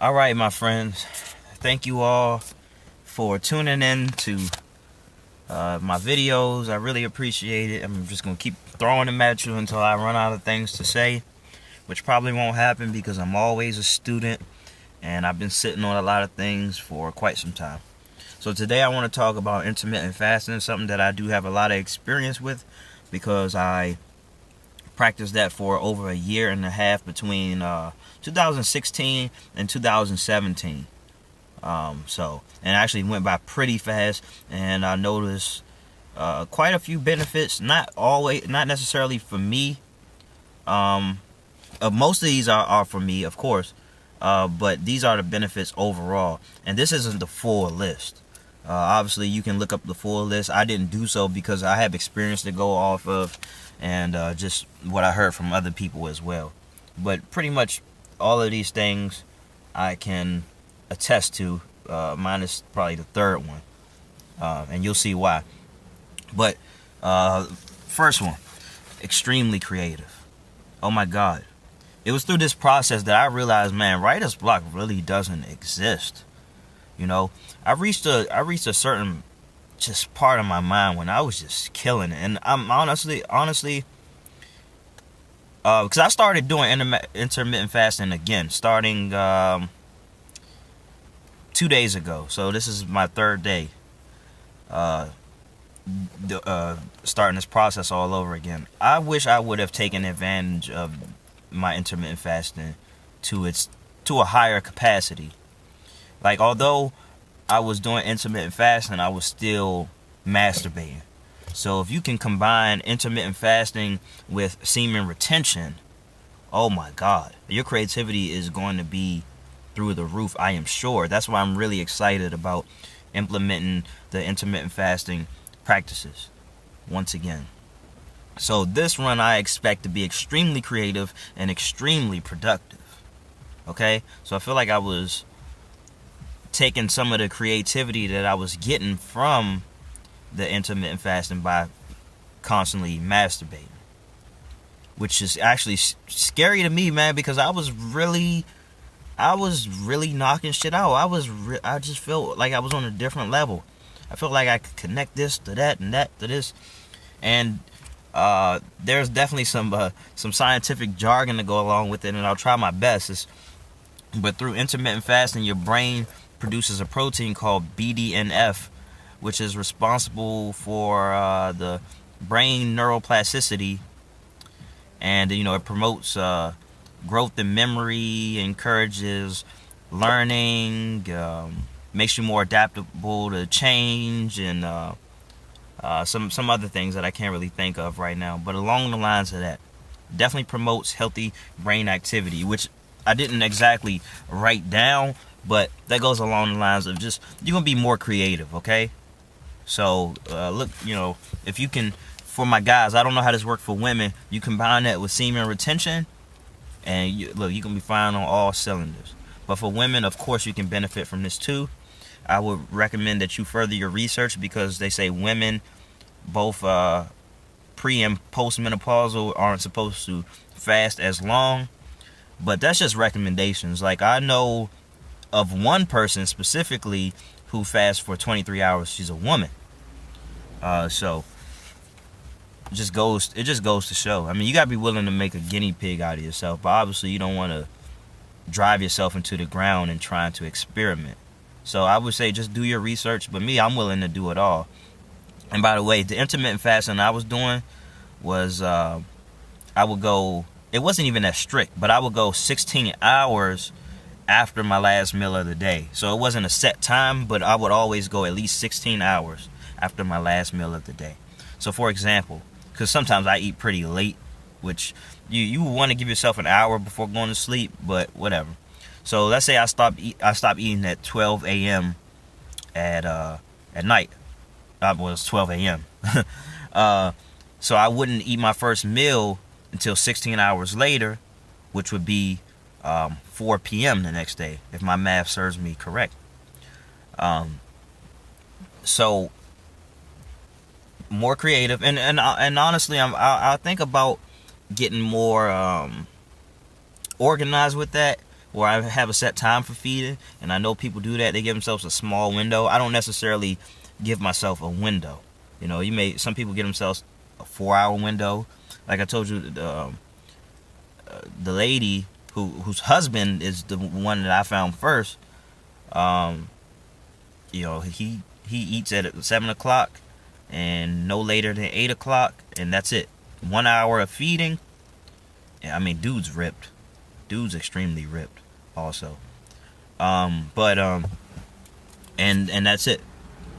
All right, my friends. Thank you all for tuning in to my videos. I really appreciate it. I'm just going to keep throwing them at you until I run out of things to say, which probably won't happen because I'm always a student and I've been sitting on a lot of things for quite some time. So today I want to talk about intermittent fasting, something that I do have a lot of experience with because I practiced that for over a year and a half between 2016 and 2017. And actually went by pretty fast, and I noticed quite a few benefits. Not necessarily for me. Most of these are for me, of course, but these are the benefits overall. And this isn't the full list. Obviously, you can look up the full list. I didn't do so because I have experience to go off of, and just what I heard from other people as well. But pretty much all of these things I can attest to, minus probably the third one, and you'll see why. But first one, extremely creative. Oh my God. It was through this process that I realized, man, writer's block really doesn't exist. You know, I reached a certain just part of my mind when I was just killing it. And I'm honestly, because I started doing intermittent fasting again, starting 2 days ago. So this is my third day starting this process all over again. I wish I would have taken advantage of my intermittent fasting to a higher capacity. Like, although I was doing intermittent fasting, I was still masturbating. So if you can combine intermittent fasting with semen retention, oh my God, your creativity is going to be through the roof, I am sure. That's why I'm really excited about implementing the intermittent fasting practices once again. So this run I expect to be extremely creative and extremely productive. Okay? So I feel like I was taking some of the creativity that I was getting from the intermittent fasting by constantly masturbating, which is actually scary to me, man, because I was really knocking shit out. I just felt like I was on a different level. I felt like I could connect this to that and that to this, and there's definitely some scientific jargon to go along with it, and I'll try my best. But through intermittent fasting, your brain produces a protein called BDNF, which is responsible for the brain neuroplasticity, and it promotes growth in memory, encourages learning, makes you more adaptable to change, and some other things that I can't really think of right now. But along the lines of that, definitely promotes healthy brain activity, which I didn't exactly write down, but that goes along the lines of just you're gonna be more creative, okay? So look, if you can, for my guys, I don't know how this works for women. You combine that with semen retention, and you can be fine on all cylinders. But for women, of course, you can benefit from this too. I would recommend that you further your research because they say women, both pre and postmenopausal, aren't supposed to fast as long. But that's just recommendations. Like, I know of one person specifically who fasts for 23 hours. She's a woman. So it just goes to show. I mean, you gotta be willing to make a guinea pig out of yourself, but obviously you don't want to drive yourself into the ground and trying to experiment. So I would say just do your research. But me, I'm willing to do it all. And by the way, the intermittent fasting I was doing was I would go. It wasn't even that strict, but I would go 16 hours after my last meal of the day. So it wasn't a set time, but I would always go at least 16 hours after my last meal of the day. So for example, because sometimes I eat pretty late, which you want to give yourself an hour before going to sleep, but whatever. So let's say I stopped eating at 12 a.m. at night. It was 12 a.m. So I wouldn't eat my first meal until 16 hours later, which would be 4 p.m. the next day, if my math serves me correct. So more creative, and honestly, I think about getting more organized with that, or I have a set time for feeding, and I know people do that. They give themselves a small window. I don't necessarily give myself a window. Some people give themselves a 4-hour window. Like I told you, the lady whose husband is the one that I found first. He eats at 7 o'clock, and no later than 8 o'clock, and that's it. 1 hour of feeding. I mean, dude's ripped. Dude's extremely ripped, also. And that's it.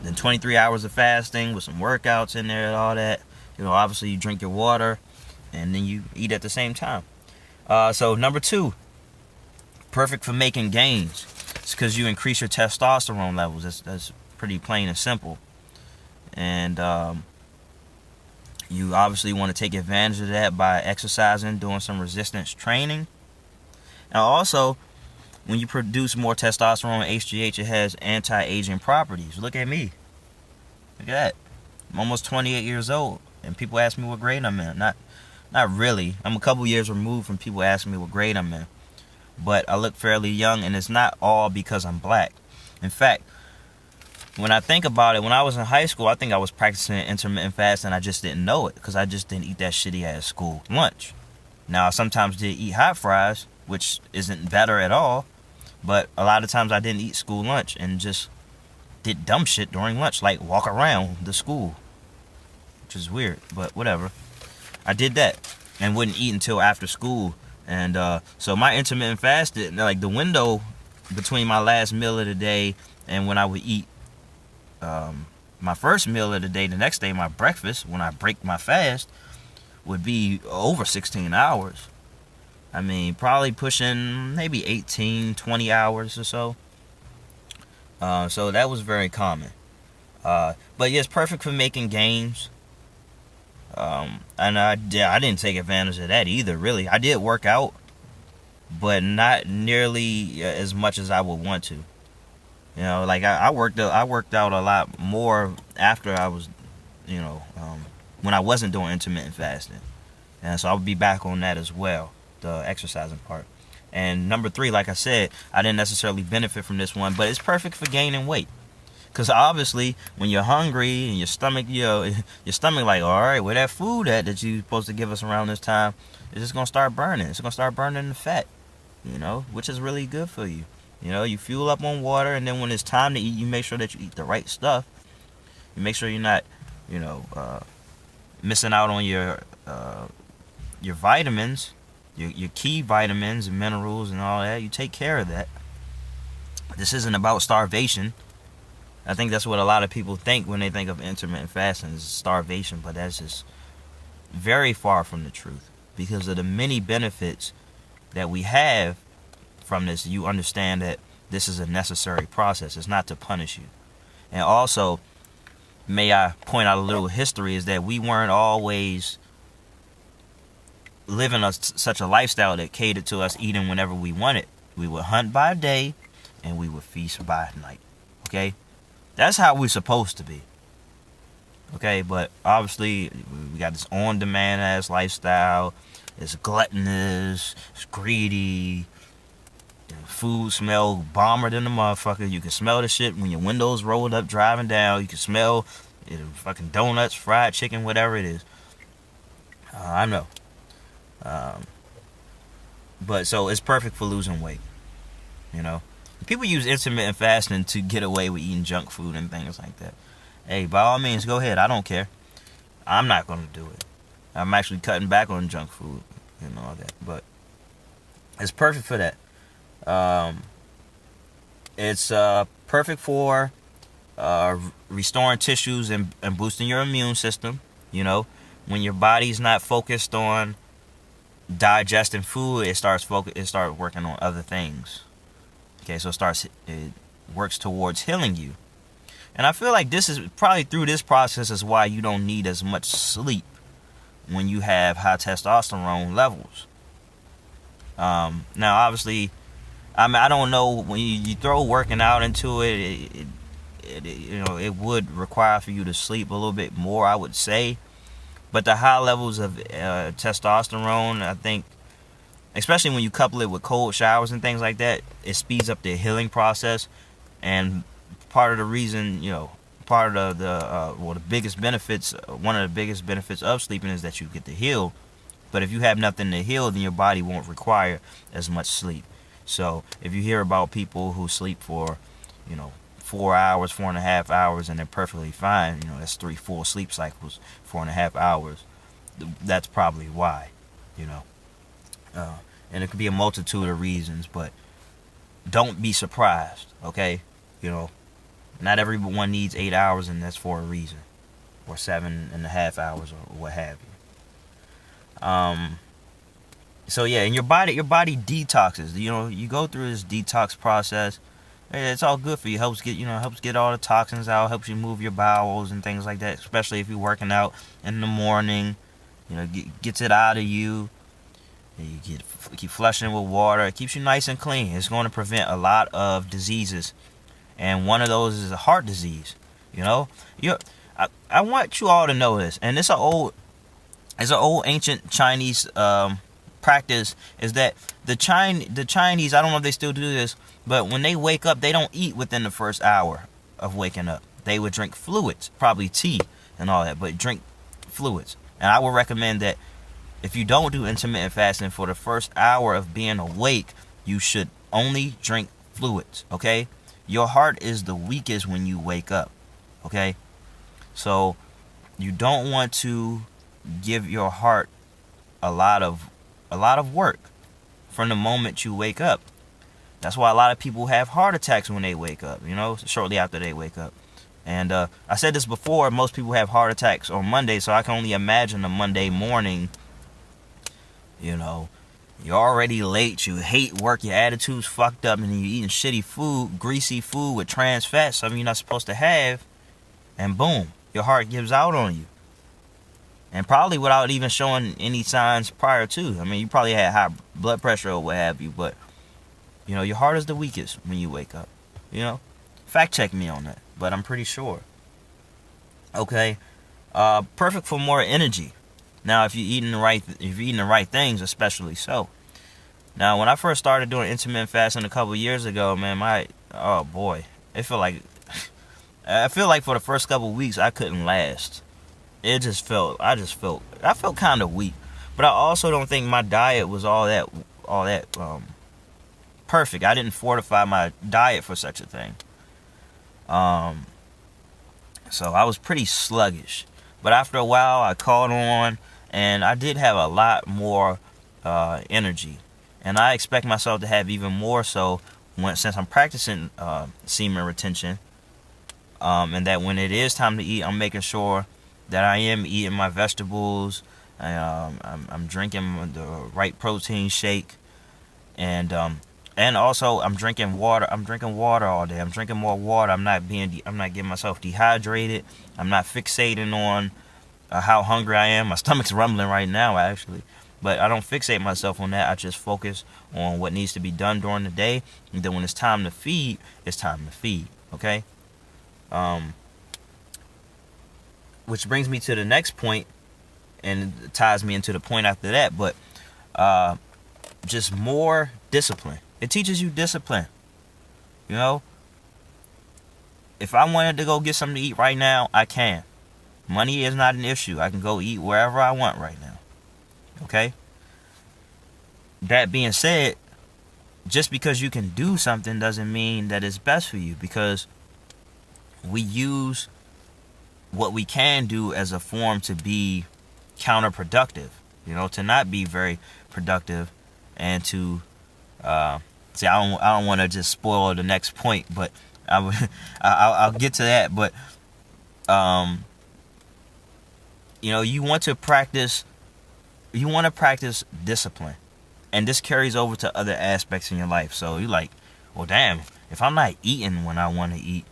Then 23 hours of fasting with some workouts in there and all that. Obviously you drink your water, and then you eat at the same time. So number 2, perfect for making gains. It's because you increase your testosterone levels. That's pretty plain and simple. And you obviously want to take advantage of that by exercising, doing some resistance training. Now also, when you produce more testosterone and HGH, it has anti-aging properties. Look at me. Look at that. I'm almost 28 years old, and people ask me what grade I'm in. Not really. I'm a couple years removed from people asking me what grade I'm in. But I look fairly young, and it's not all because I'm black. In fact, when I think about it, when I was in high school, I think I was practicing intermittent fasting. I just didn't know it because I just didn't eat that shitty ass school lunch. Now, I sometimes did eat hot fries, which isn't better at all. But a lot of times I didn't eat school lunch and just did dumb shit during lunch, like walk around the school, which is weird, but whatever. I did that and wouldn't eat until after school. And so my intermittent fasting, like the window between my last meal of the day and when I would eat my first meal of the day, the next day, my breakfast, when I break my fast, would be over 16 hours. I mean, probably pushing maybe 18, 20 hours or so. So that was very common. But yeah, it's perfect for making gains. And I didn't take advantage of that either, really. I did work out, but not nearly as much as I would want to. Like I worked out a lot more after I was, when I wasn't doing intermittent fasting. And so I'll be back on that as well, the exercising part. And number 3, like I said, I didn't necessarily benefit from this one, but it's perfect for gaining weight. Because obviously, when you're hungry and your stomach, like, all right, where that food at that you're supposed to give us around this time, it's just going to start burning. It's going to start burning the fat, which is really good for you. You fuel up on water, and then when it's time to eat, you make sure that you eat the right stuff. You make sure you're not, missing out on your vitamins, your key vitamins and minerals and all that. You take care of that. This isn't about starvation. I think that's what a lot of people think when they think of intermittent fasting is starvation, but that's just very far from the truth. Because of the many benefits that we have from this, you understand that this is a necessary process. It's not to punish you. And also, may I point out a little history, is that we weren't always living such a lifestyle that catered to us eating whenever we wanted. We would hunt by day and we would feast by night. Okay? That's how we're supposed to be. Okay, but obviously we got this on-demand ass lifestyle. It's gluttonous, it's greedy. Food smell bomber than the motherfucker. You can smell the shit when your windows rolled up driving down. You can smell fucking donuts, fried chicken, whatever it is. I know. But so it's perfect for losing weight. People use intermittent fasting to get away with eating junk food and things like that. Hey, by all means, go ahead. I don't care. I'm not going to do it. I'm actually cutting back on junk food and all that. But it's perfect for that. It's perfect for restoring tissues and boosting your immune system. When your body's not focused on digesting food, it starts working on other things. Okay, so it works towards healing you. And I feel like this is probably through this process is why you don't need as much sleep when you have high testosterone levels. Now, obviously, I don't know, when you throw working out into it, it would require for you to sleep a little bit more, I would say. But the high levels of testosterone, I think, especially when you couple it with cold showers and things like that. It speeds up the healing process. And part of the reason, part of the biggest benefits, one of the biggest benefits of sleeping is that you get to heal. But if you have nothing to heal, then your body won't require as much sleep. So if you hear about people who sleep for, 4 hours, 4.5 hours, and they're perfectly fine, that's 3 full sleep cycles, 4.5 hours. That's probably why, you know. And it could be a multitude of reasons, but don't be surprised, okay? Not everyone needs 8 hours, and that's for a reason, or 7.5 hours, or what have you. So yeah, and your body detoxes. You go through this detox process. It's all good for you. Helps get all the toxins out. Helps you move your bowels and things like that. Especially if you're working out in the morning, gets it out of you. You keep flushing with water. It keeps you nice and clean. It's going to prevent a lot of diseases, and one of those is a heart disease. I want you all to know this, and it's an old ancient Chinese practice, is that the Chinese, I don't know if they still do this, but when they wake up, they don't eat within the first hour of waking up. They would drink fluids, probably tea and all that, but drink fluids. And I would recommend that if you don't do intermittent fasting for the first hour of being awake, you should only drink fluids, okay? Your heart is the weakest when you wake up, okay? So you don't want to give your heart a lot of work from the moment you wake up. That's why a lot of people have heart attacks when they wake up, shortly after they wake up. And I said this before, most people have heart attacks on Monday, so I can only imagine a Monday morning. You're already late, you hate work, your attitude's fucked up, and then you're eating shitty food, greasy food with trans fat, something you're not supposed to have, and boom, your heart gives out on you. And probably without even showing any signs prior to. I mean, you probably had high blood pressure or what have you, but, your heart is the weakest when you wake up. Fact check me on that, but I'm pretty sure. Okay, perfect for more energy. Now, if you're eating the right things, especially so. Now, when I first started doing intermittent fasting a couple years ago, man, oh boy, I feel like for the first couple of weeks I couldn't last. I felt kind of weak, but I also don't think my diet was all that perfect. I didn't fortify my diet for such a thing. So I was pretty sluggish, but after a while I caught on, and I did have a lot more energy, and I expect myself to have even more so since I'm practicing semen retention, and that when it is time to eat, I'm making sure that I am eating my vegetables. I'm drinking the right protein shake, and also I'm drinking water. I'm drinking water all day. I'm drinking more water. I'm not getting myself dehydrated. I'm not fixating on how hungry I am. My stomach's rumbling right now, actually, but I don't fixate myself on that. I just focus on what needs to be done during the day, and then when it's time to feed, it's time to feed. Okay. Which brings me to the next point, and it ties me into the point after that, but just more discipline. It teaches you discipline. If I wanted to go get something to eat right now, I can. Money is not an issue. I can go eat wherever I want right now. Okay? That being said, just because you can do something doesn't mean that it's best for you, because we use what we can do as a form to be counterproductive, to not be very productive, and to I don't want to just spoil the next point, but I'll get to that. But you want to practice discipline, and this carries over to other aspects in your life. So you're like, well, damn, if I'm not eating when I want to eat,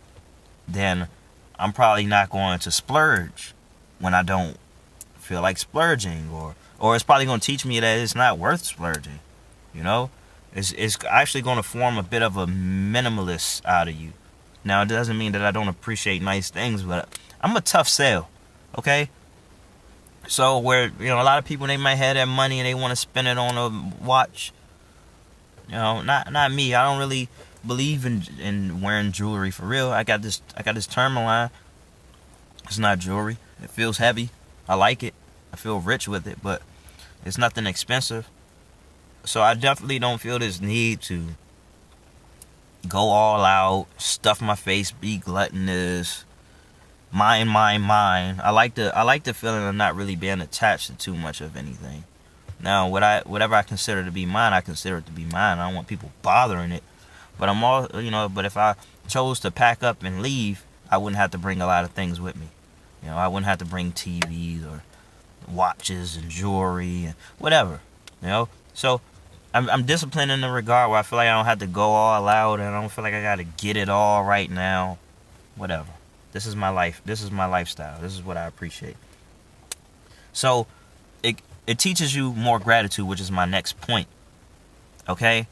then I'm probably not going to splurge when I don't feel like splurging, or it's probably going to teach me that it's not worth splurging. It's actually going to form a bit of a minimalist out of you. Now, it doesn't mean that I don't appreciate nice things, but I'm a tough sell, okay? So where, a lot of people, they might have that money and they want to spend it on a watch. Not me. I don't really believe in wearing jewelry for real. I got this Tourmaline. It's not jewelry. It feels heavy. I like it. I feel rich with it, but it's nothing expensive. So I definitely don't feel this need to go all out, stuff my face, be gluttonous, mine. I like the feeling of not really being attached to too much of anything. Now, whatever I consider to be mine, I consider it to be mine. I don't want people bothering it. But but if I chose to pack up and leave, I wouldn't have to bring a lot of things with me. I wouldn't have to bring TVs or watches and jewelry and whatever. So I'm disciplined in the regard where I feel like I don't have to go all out and I don't feel like I got to get it all right now. Whatever. This is my life. This is my lifestyle. This is what I appreciate. So it teaches you more gratitude, which is my next point. Okay?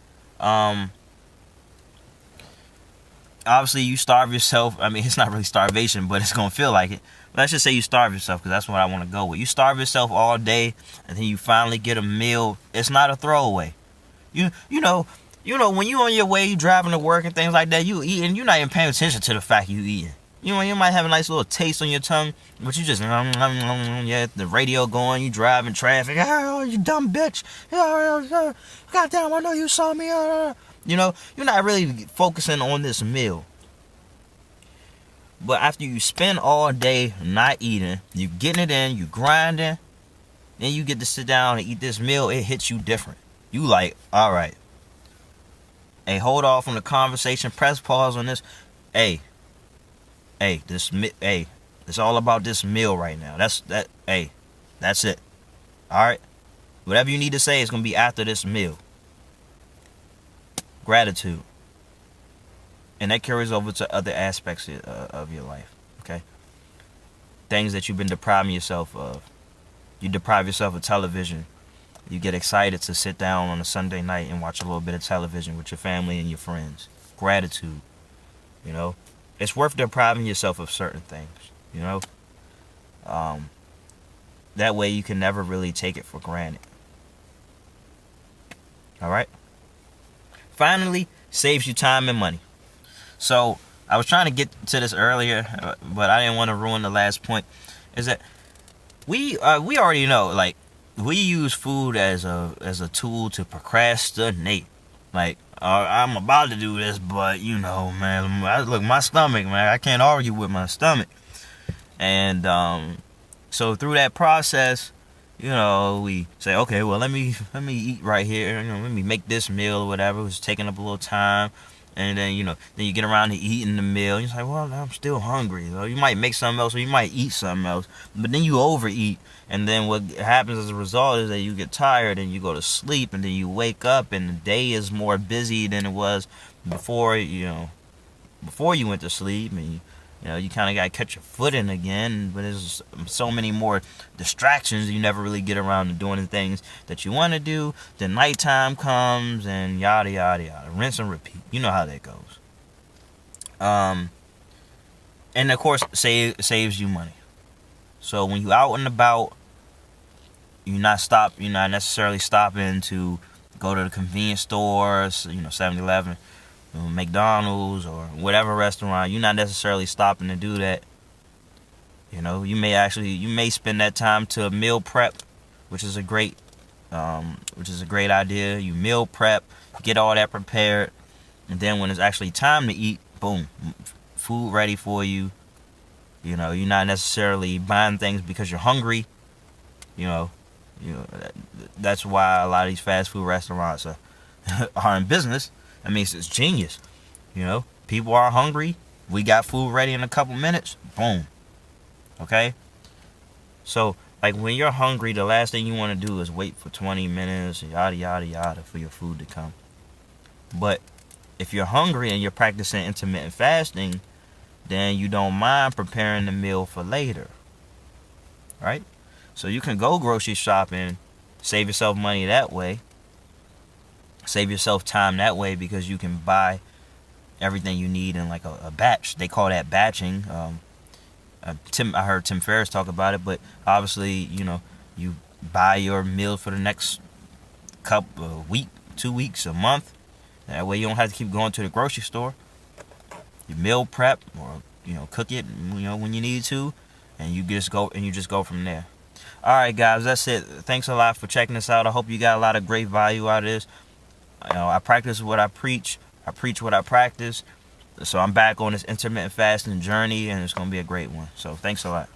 Obviously, you starve yourself. I mean, it's not really starvation, but it's going to feel like it. But let's just say you starve yourself, because that's what I want to go with. You starve yourself all day, and then you finally get a meal. It's not a throwaway. You know, when you on your way, you driving to work and things like that, you eating, you're not even paying attention to the fact you eating. You might have a nice little taste on your tongue, but you just, the radio going, you driving traffic, oh, you dumb bitch, goddamn, I know you saw me, you're not really focusing on this meal. But after you spend all day not eating, you getting it in, you grinding, then you get to sit down and eat this meal, it hits you different. You like, all right, hey, hold off from the conversation, press pause on this, hey, it's all about this meal right now. That's it. All right, whatever you need to say is gonna be after this meal. Gratitude, and that carries over to other aspects of your life. Okay, things that you've been depriving yourself of. You deprive yourself of television. You get excited to sit down on a Sunday night and watch a little bit of television with your family and your friends. Gratitude, it's worth depriving yourself of certain things, that way you can never really take it for granted. All right. Finally, saves you time and money. So I was trying to get to this earlier, but I didn't want to ruin the last point. Is that we already know, like, we use food as a tool to procrastinate. Like, I'm about to do this, but man, look, my stomach, man, I can't argue with my stomach. And so through that process, we say, okay, well, let me eat right here. Let me make this meal or whatever. It's taking up a little time. And then, then you get around to eating the meal. You're like, well, I'm still hungry. You might make something else or you might eat something else. But then you overeat. And then what happens as a result is that you get tired and you go to sleep. And then you wake up and the day is more busy than it was before you went to sleep. And you kind of got to catch your footing again, but there's so many more distractions. You never really get around to doing the things that you want to do. Then nighttime comes and yada, yada, yada. Rinse and repeat. You know how that goes. And of course, saves you money. So when you out and about, you're not necessarily stopping to go to the convenience stores, 7-Eleven. McDonald's or whatever restaurant, you're not necessarily stopping to do that. You may spend that time to meal prep, which is a great idea. You meal prep, get all that prepared, and then when it's actually time to eat, boom, food ready for you. You're not necessarily buying things because you're hungry. That's why a lot of these fast food restaurants are in business. I mean, it's genius. People are hungry. We got food ready in a couple minutes. Boom. Okay? So, like, when you're hungry, the last thing you want to do is wait for 20 minutes, yada, yada, yada, for your food to come. But if you're hungry and you're practicing intermittent fasting, then you don't mind preparing the meal for later. Right? So you can go grocery shopping, save yourself money that way. Save yourself time that way because you can buy everything you need in like a batch. They call that batching. I heard Tim Ferriss talk about it, but obviously, you buy your meal for the next couple week, 2 weeks, a month. That way you don't have to keep going to the grocery store. You meal prep, or cook it, when you need to, and you just go from there. All right, guys, that's it. Thanks a lot for checking this out. I hope you got a lot of great value out of this. I practice what I preach. I preach what I practice. So I'm back on this intermittent fasting journey, and it's gonna be a great one. So thanks a lot.